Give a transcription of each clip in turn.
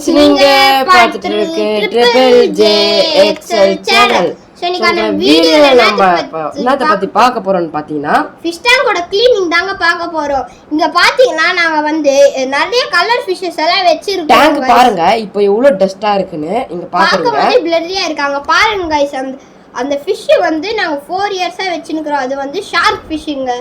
Friends நீங்க பார்த்துட்டு இருக்க ட்ரிபிள் ஜே எக்ஸ்எல் சேனல். இன்னைக்கான வீடியோல என்னத்த பத்தி பார்க்க போறோம்னு பாத்தீங்கன்னா ஃபிஷ் டேங்கோட க்ளீனிங் தாங்க பார்க்க போறோம். இங்க பாத்தீங்கன்னா நாங்க வந்து நிறைய கலர் ஃபிஷஸ் எல்லாம் வெச்சிருக்கோம். டேங்க் பாருங்க இப்போ எவ்வளவு டஸ்டா இருக்குன்னு இங்க பாக்குறீங்க. பார்க்கவே பிளரியா இருக்காங்க பாருங்க गाइस. அந்த ஃபிஷ் வந்து நாங்க 4 இயர்ஸா வெச்சிருக்கோம். அது வந்து ஷார்க் ஃபிஷ்ங்க.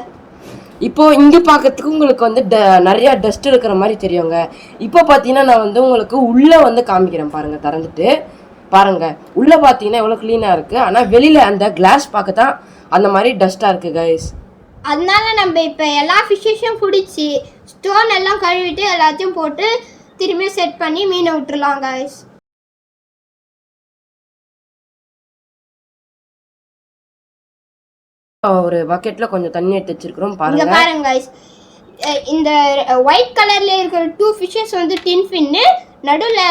இப்போ இங்க பார்க்கிறதுக்கு உங்களுக்கு வந்து நிறைய டஸ்ட் இருக்கிற மாதிரி தெரியுங்க. இப்போ பாத்தீங்கன்னா நான் வந்து உங்களுக்கு உள்ள வந்து காமிக்கிறேன் பாருங்க. திறந்துட்டு பாருங்க உள்ள பாத்தீங்கன்னா எவ்வளவு கிளீனா இருக்கு. ஆனா வெளியில அந்த கிளாஸ் பார்க்கத்தான் அந்த மாதிரி டஸ்டா இருக்கு गाइस. அதனால நம்ம இப்ப எல்லா ஃபிஷ்ஷையும் பிடிச்சி ஸ்டோன் எல்லாம் கழுவிட்டு எல்லாத்தையும் போட்டு திரும்பி செட் பண்ணி மீனை விட்டுறலாம் गाइस. ஒரு பக்கெட்ல கொஞ்சம் தண்ணி எடுத்து வச்சிருக்கோம் பாருங்க. இங்க பாருங்க गाइस. இந்த ஒயிட் கலர்ல இருக்கிற 2 ஃபிஷஸ் வந்து டின் ஃபின், நடுவுல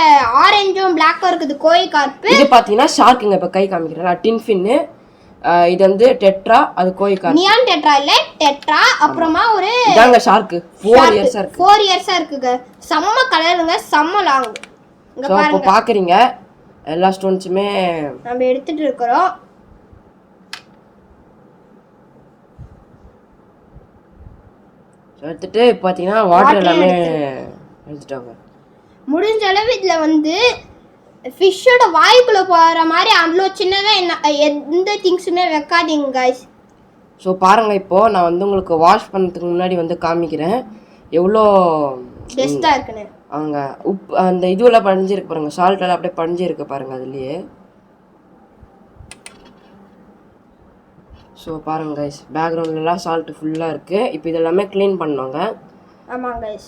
ஆரஞ்சும் பிளாக்கும் இருக்குது கோய் கார்ப். இது பாத்தீங்கன்னா ஷார்க்குங்க. இப்ப கை காமிக்கிறேன். டின் ஃபின், இது வந்து டெட்ரா, அது கோய் கார்ப். நியான் டெட்ரா இல்ல டெட்ரா. அப்புறமா ஒரு இதாங்க ஷார்க் 4 இயர்ஸா இருக்கு. 4 இயர்ஸா இருக்குங்க. செம்ம கலருங்க, செம்ம லாங். இங்க பாருங்க. இப்போ பாக்குறீங்க எல்லா ஸ்டோன்ஸுமே நம்ம எடுத்துட்டு இருக்கோம். எடுத்துட்டு பாத்தீங்கன்னா வாட்டர் எல்லாமே எடுத்துட்டாங்க. முடிஞ்ச அளவு இதுல வந்து ஃபிஷ்ஷோட வாய்க்குள்ள போற மாதிரி அவ்வளோ சின்னதா எந்த திங்ஸுமே வைக்காதீங்க गाइस. ஸோ பாருங்க இப்போ நான் வந்து உங்களுக்கு வாஷ் பண்ணதுக்கு முன்னாடி வந்து காமிக்கிறேன் எவ்வளோ டஸ்டா இருக்குன்னு. அவங்க உப்பு அந்த இதுவெல்லாம் படிஞ்சிருக்கு பாருங்க. சால்ட் எல்லாம் அப்படியே படிஞ்சிருக்கு பாருங்க அதுலயே. ஸோ பாருங்க गाइस பேக்ரவுண்ட்லாம் சால்ட் ஃபுல்லாக இருக்குது. இப்போ இதெல்லாமே க்ளீன் பண்ணோங்க. ஆமாம் गाइस.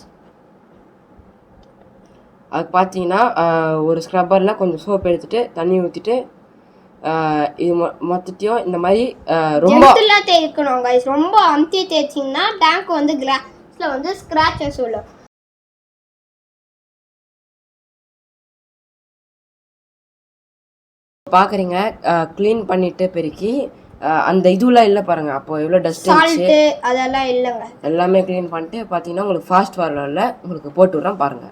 அது பார்த்தீங்கன்னா ஒரு ஸ்க்ரப்பரில் கொஞ்சம் சோப் எடுத்துட்டு தண்ணி ஊற்றிட்டு இது மொத்தத்தையும் இந்த மாதிரி ரொம்ப தேய்க்கணும் गाइस. ரொம்ப அமுத்தி தேய்ச்சிங்கன்னா டேங்க் வந்து கிளாஸில் வந்து ஸ்க்ராச்சஸ் விழும். பார்க்குறீங்க க்ளீன் பண்ணிட்டு பெருக்கி அந்த இதுலாம் இல்லை பாருங்க. அப்போ எவ்வளோ டஸ்ட் சால்ட் அதெல்லாம் இல்லைங்க. எல்லாமே க்ளீன் பண்ணிட்டு பார்த்தீங்கன்னா உங்களுக்கு ஃபாஸ்ட் ஃபார்வர்டில் உங்களுக்கு போட்டு விட்றேன் பாருங்க.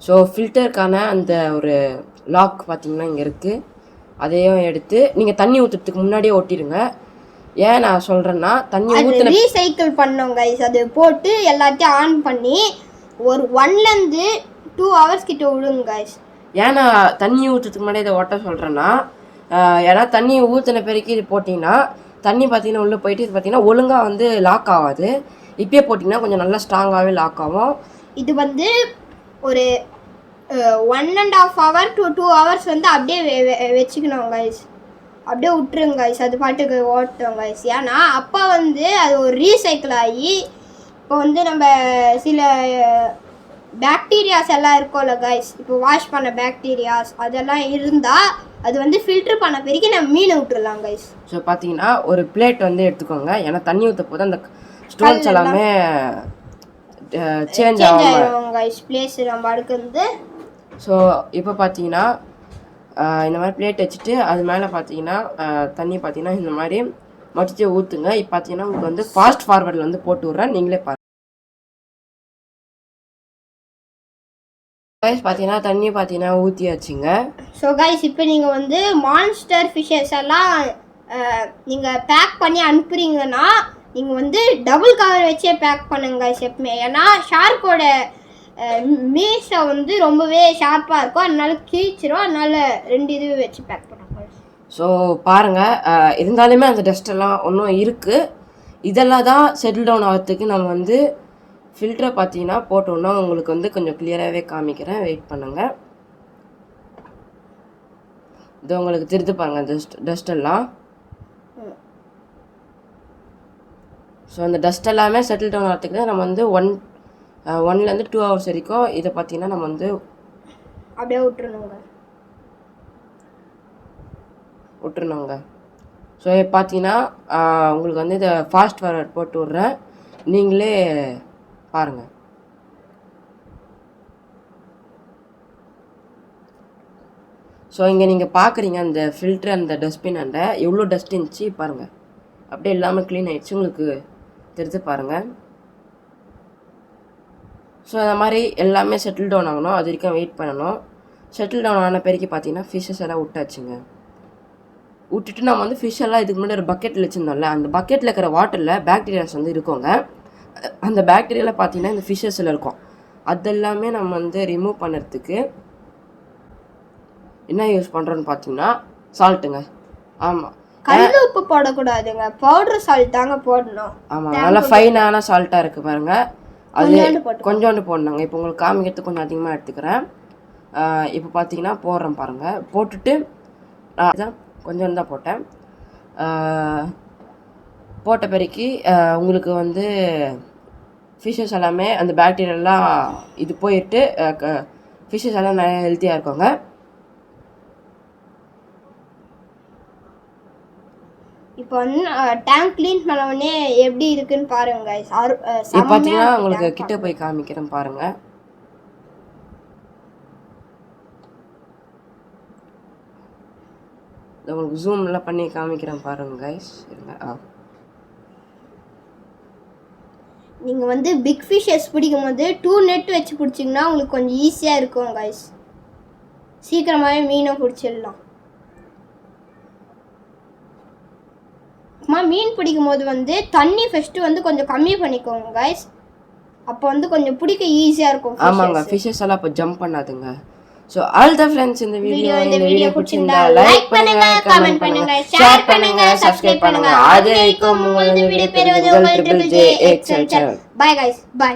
ஸோ ஃபில்டருக்கான அந்த ஒரு லாக் பார்த்தீங்கன்னா இங்கே இருக்குது. அதையும் எடுத்து நீங்கள் தண்ணி ஊற்றுறதுக்கு முன்னாடியே ஒட்டிடுங்க. ஏன் நான் சொல்கிறேன்னா தண்ணி ஊற்றின ரீசைக்கிள் பண்ணோம் गाइस. அது போட்டு எல்லாத்தையும் ஆன் பண்ணி ஒரு 1லேருந்து 2 ஹவர்ஸ் கிட்ட விடுங்க गाइस. ஏன் நான் தண்ணி ஊற்றுறதுக்கு முன்னாடி இதை ஒட்ட சொல்கிறேன்னா ஏன்னா தண்ணி ஊற்றின பிறகு இது போட்டிங்கன்னா தண்ணி பார்த்தீங்கன்னா உள்ளே போயிட்டு இது பார்த்தீங்கன்னா ஒழுங்காக வந்து லாக் ஆகாது. இப்பயே போட்டிங்கன்னா கொஞ்சம் நல்லா ஸ்ட்ராங்காகவே லாக் ஆகும். இது வந்து ஒரு 1.5 hour to 2 hours வந்து அப்படியே வச்சுக்கணும் गाइस. அப்படியே விட்டுருங்க गाइस. அது பாட்டுக்கு ஓட்டும் गाइस. ஏன்னா அப்போ வந்து அது ஒரு ரீசைக்கிள் ஆகி இப்போ வந்து நம்ம சில பாக்டீரியாஸ் எல்லாம் இருக்கும்ல गाइस. இப்போ வாஷ் பண்ண பாக்டீரியாஸ் அதெல்லாம் இருந்தால் அது வந்து ஃபில்டர் பண்ண பிறகு நம்ம மீனை விட்டுறலாம் गाइस. ஸோ பார்த்தீங்கன்னா ஒரு பிளேட் வந்து எடுத்துக்கோங்க. ஏன்னா தண்ணி ஊற்ற போது அந்த ஸ்டோன்ஸ் எல்லாமே சேஞ்ச் ஆகும் गाइस. பிளேஸ் நம்ம அடுக்குறது. ஸோ இப்போ பார்த்தீங்கன்னா இந்த மாதிரி பிளேட் வச்சுட்டு அது மேலே பார்த்தீங்கன்னா தண்ணி பார்த்தீங்கன்னா இந்த மாதிரி மொத்தத்தை ஊற்றுங்க. இப்போ பார்த்தீங்கன்னா உங்களுக்கு வந்து ஃபாஸ்ட் ஃபார்வர்டில் வந்து போட்டு விட்றேன். நீங்களே பாருங்க. பார்த்தீங்கன்னா தண்ணி பார்த்தீங்கன்னா ஊற்றியாச்சுங்க. ஸோ गाइस இப்போ நீங்கள் வந்து மான்ஸ்டர் ஃபிஷ்ஷஸ் எல்லாம் நீங்கள் பேக் பண்ணி அனுப்புறீங்கன்னா நீங்கள் வந்து டபுள் கவர் வச்சே பேக் பண்ணுங்க गाइस எப்பவுமே. ஏன்னா ஷார்க்கோட மீசை வந்து ரொம்பவே ஷார்ப்பாக இருக்கும். அதனால கிழிச்சிரும். அதனால 2 இது வச்சு பேக் பண்ணுங்க. ஸோ பாருங்கள் இருந்தாலுமே அந்த டஸ்ட்டெல்லாம் ஒன்றும் இருக்குது. இதெல்லாம் தான் செட்டில் டவுன் ஆகிறதுக்கு நம்ம வந்து ஃபில்டரை பார்த்தீங்கன்னா போட்டோன்னா உங்களுக்கு வந்து கொஞ்சம் கிளியராகவே காமிக்கிறேன். வெயிட் பண்ணுங்கள். இது உங்களுக்கு திருத்து பாருங்கள் டஸ்டெல்லாம். ஸோ அந்த டஸ்ட் எல்லாமே செட்டில் டவுன் ஆகிறதுக்கு தான் நம்ம வந்து 1லேருந்து 2 ஹவர்ஸ் வரைக்கும் இதை பார்த்தீங்கன்னா நம்ம வந்து அப்படியே விட்டுருணுங்க. ஸோ பார்த்தீங்கன்னா உங்களுக்கு வந்து இதை ஃபாஸ்ட் ஃபார்வர்ட் போட்டு விட்றேன். நீங்களே பாருங்கள். ஸோ இங்கே நீங்கள் பார்க்குறீங்க அந்த ஃபில்ட்ரு அந்த டஸ்ட்பின் அண்ட எவ்வளோ டஸ்ட் இருந்துச்சு பாருங்கள். அப்படியே இல்லாமல் க்ளீன் ஆகிடுச்சு, உங்களுக்கு தெரிஞ்சு பாருங்கள். ஸோ அந்த மாதிரி எல்லாமே செட்டில் டவுன் ஆகணும், அது வரைக்கும் வெயிட் பண்ணணும். செட்டில் டவுன் ஆன பிறகு பார்த்தீங்கன்னா ஃபிஷ்ஷஸ் எல்லாம் விட்டாச்சுங்க. விட்டுட்டு நம்ம வந்து ஃபிஷ் எல்லாம் இதுக்கு முன்னாடி ஒரு பக்கெட்டில் வச்சுருந்தோம்ல, அந்த பக்கெட்டில் இருக்கிற வாட்டரில் பாக்டீரியாஸ் வந்து இருக்குங்க. அந்த பாக்டீரியாவில் பார்த்தீங்கன்னா இந்த ஃபிஷ்ஷஸில் இருக்கும். அதெல்லாமே நம்ம வந்து ரிமூவ் பண்ணுறதுக்கு என்ன யூஸ் பண்ணுறோன்னு பார்த்தீங்கன்னா சால்ட்டுங்க. ஆமாம், கல் உப்பு போடக்கூடாதுங்க, பவுடர் சால்ட் தாங்க போடணும். ஆமாம், நல்லா ஃபைனான சால்ட்டாக இருக்குது பாருங்கள். அது கொஞ்சோண்டு போடணுங்க. இப்போ உங்களுக்கு காமிக்கிறதுக்கு கொஞ்சம் அதிகமாக எடுத்துக்கிறேன். இப்போ பார்த்தீங்கன்னா போடுறேன் பாருங்கள். போட்டுட்டு தான் கொஞ்சோண்டு தான் போட்டேன். போட்ட பிறகு உங்களுக்கு வந்து ஃபிஷ்ஷஸ் எல்லாமே அந்த பாக்டீரியெல்லாம் இது போயிட்டு ஃபிஷ்ஷஸ் எல்லாம் நிறைய ஹெல்த்தியாக இருக்குங்க. இப்போ வந்து டேங்க் க்ளீன் பண்ண உடனே எப்படி இருக்குன்னு பாருங்க. இப்போ பார்த்தீங்கன்னா உங்களுக்கு கிட்ட போய் காமிக்கிறேன் பாருங்கள். உங்களுக்கு ஜூம்லாம் பண்ணி காமிக்கிறேன் பாருங்க கைஸ். நீங்கள் வந்து பிக் ஃபிஷ்ஷஸ் பிடிக்கும் போது 2 நெட் வச்சு பிடிச்சிங்கன்னா உங்களுக்கு கொஞ்சம் ஈஸியாக இருக்கும் கைஸ். சீக்கிரமாகவே மீனை பிடிச்சிடலாம். மீன் பிடிக்கும் போது வந்து தண்ணி ஃபஸ்ட்டு வந்து கொஞ்சம் கம்மி பண்ணிக்கோங்க கைஸ். அப்போ வந்து கொஞ்சம் பிடிக்க ஈஸியாக இருக்கும். ஆமாங்க, ஃபிஷ்ஷஸ் எல்லாம் இப்போ ஜம்ப் பண்ணாதுங்க. ஸோ ஆல் த ஃப்ரெண்ட்ஸ் இந்த வீடியோ பிடிச்சிருந்தா லைக் பண்ணுங்க, கமெண்ட் பண்ணுங்க, ஷேர் பண்ணுங்க, சப்ஸ்கிரைப் பண்ணுங்க. அது வரைக்கும் உங்களது வீடியோ பெறுவது உங்கள் triple J Excel channel. Bye guys, by.